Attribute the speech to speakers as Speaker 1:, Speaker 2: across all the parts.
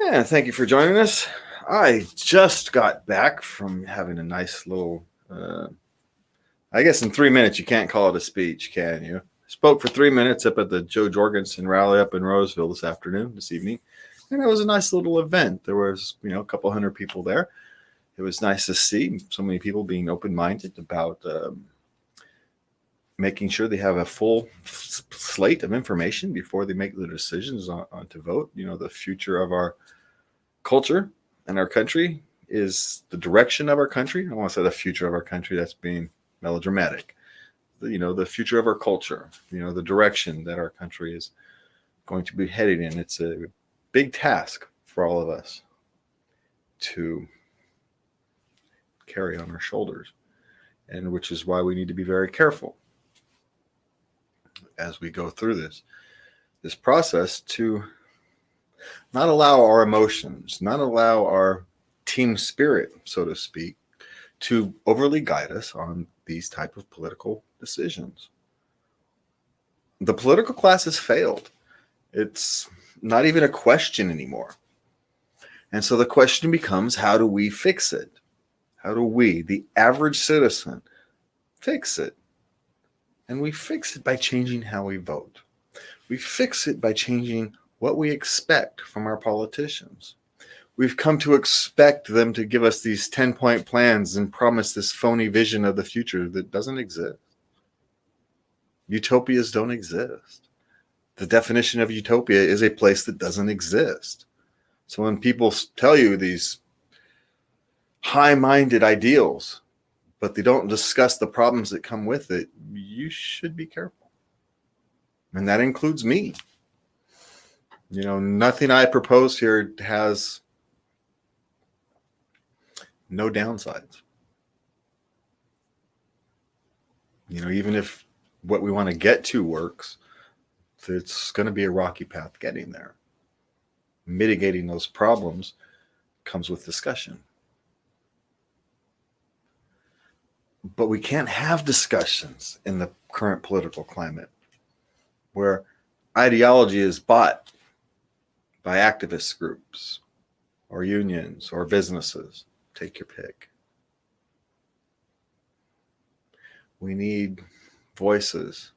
Speaker 1: Yeah, thank you for joining us. I just got back from having a nice little, I guess in 3 minutes, you can't call it a speech, can you? Spoke for 3 minutes up at the Joe Jorgensen rally up in Roseville this evening. And it was a nice little event. There was, a couple hundred people there. It was nice to see so many people being open minded about making sure they have a full slate of information before they make the decisions on to vote. The future of our culture and our country is the direction of our country. I don't want to say the future of our country. That's being melodramatic. The future of our culture. The direction that our country is going to be headed in. It's a big task for all of us to carry on our shoulders, and which is why we need to be very careful as we go through this process to not allow our emotions, not allow our team spirit, so to speak, to overly guide us on these type of political decisions. The political class has failed. It's not even a question anymore. And so the question becomes, how do we fix it? How do we, the average citizen, fix it? And we fix it by changing how we vote. We fix it by changing what we expect from our politicians. We've come to expect them to give us these 10-point plans and promise this phony vision of the future that doesn't exist. Utopias don't exist. The definition of utopia is a place that doesn't exist. So when people tell you these high-minded ideals, but they don't discuss the problems that come with it, you should be careful. And that includes me. Nothing I propose here has no downsides. Even if what we want to get to works, it's going to be a rocky path getting there. Mitigating those problems comes with discussion. But we can't have discussions in the current political climate where ideology is bought by activist groups or unions or businesses. Take your pick. We need voices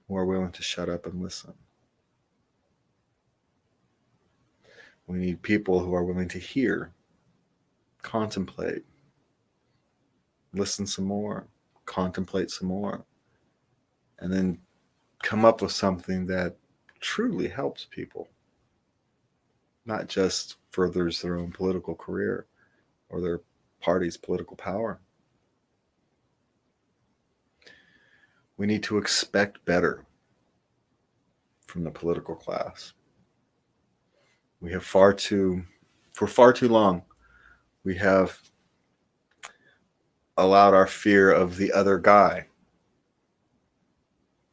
Speaker 1: who are willing to shut up and listen. We need people who are willing to hear, contemplate, listen some more, contemplate some more, and then come up with something that truly helps people, not just furthers their own political career or their party's political power. We need to expect better from the political class. For far too long, we have allowed our fear of the other guy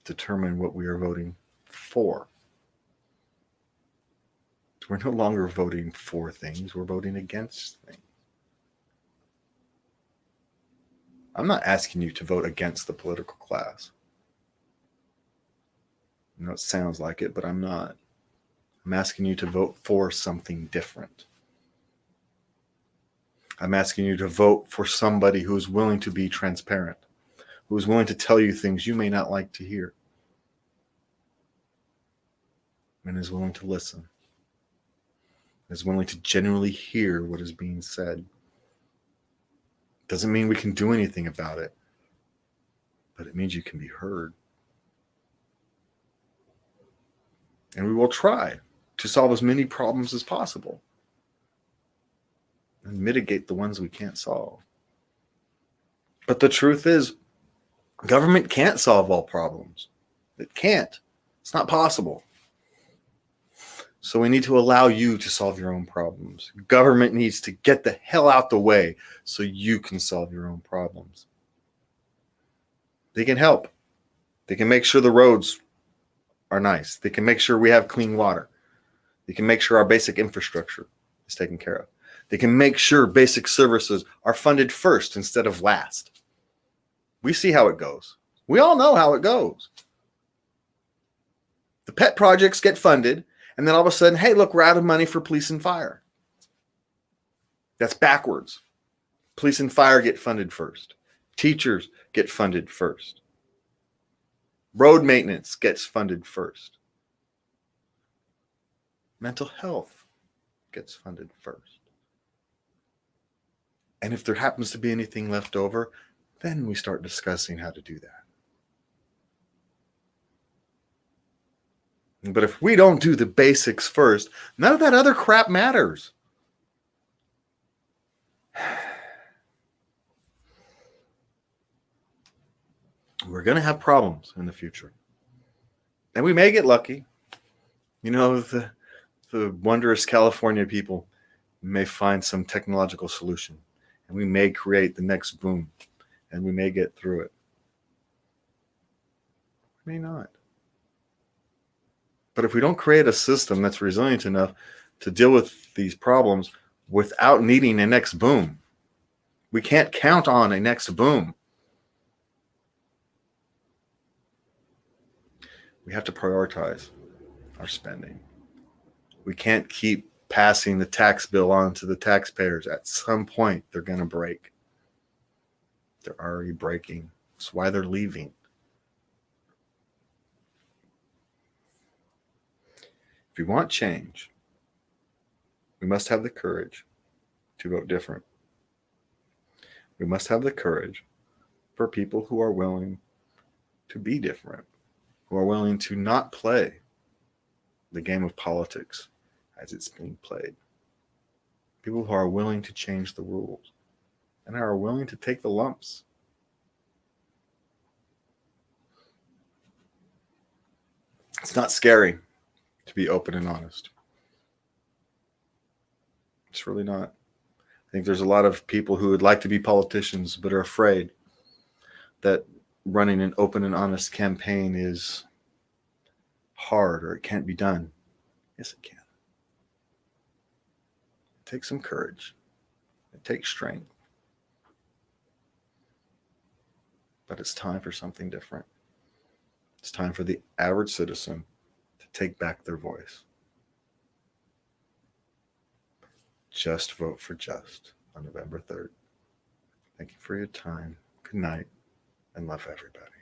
Speaker 1: determine what we are voting for. We're no longer voting for things, we're voting against things. I'm not asking you to vote against the political class. It sounds like it, but I'm not. I'm asking you to vote for something different. I'm asking you to vote for somebody who is willing to be transparent, who is willing to tell you things you may not like to hear, and is willing to listen, is willing to genuinely hear what is being said. Doesn't mean we can do anything about it, but it means you can be heard. And we will try to solve as many problems as possible and mitigate the ones we can't solve. But the truth is, government can't solve all problems. It can't. It's not possible. So we need to allow you to solve your own problems. Government needs to get the hell out the way so you can solve your own problems. They can help. They can make sure the roads are nice. They can make sure we have clean water. They can make sure our basic infrastructure is taken care of. They can make sure basic services are funded first instead of last. We see how it goes. We all know how it goes. The pet projects get funded, And then all of a sudden, hey, look, we're out of money for police and fire. That's backwards. Police and fire get funded first. Teachers get funded first. Road maintenance gets funded first. Mental health gets funded first. And if there happens to be anything left over, then we start discussing how to do that. But if we don't do the basics first, none of that other crap matters. We're going to have problems in the future. And we may get lucky. You know, the wondrous California people may find some technological solution. And we may create the next boom. And we may get through it. We may not. But if we don't create a system that's resilient enough to deal with these problems without needing a next boom, we can't count on a next boom. We have to prioritize our spending. We can't keep passing the tax bill on to the taxpayers. At some point, they're going to break. They're already breaking. That's why they're leaving. If we want change, we must have the courage to vote different. We must have the courage for people who are willing to be different, who are willing to not play the game of politics as it's being played. People who are willing to change the rules and are willing to take the lumps. It's not scary to be open and honest. It's really not. I think there's a lot of people who would like to be politicians but are afraid that running an open and honest campaign is hard or it can't be done. Yes, it can. It takes some courage. It takes strength. But it's time for something different. It's time for the average citizen to take back their voice. Just vote for Just on November 3rd. Thank you for your time. Good night, and love everybody.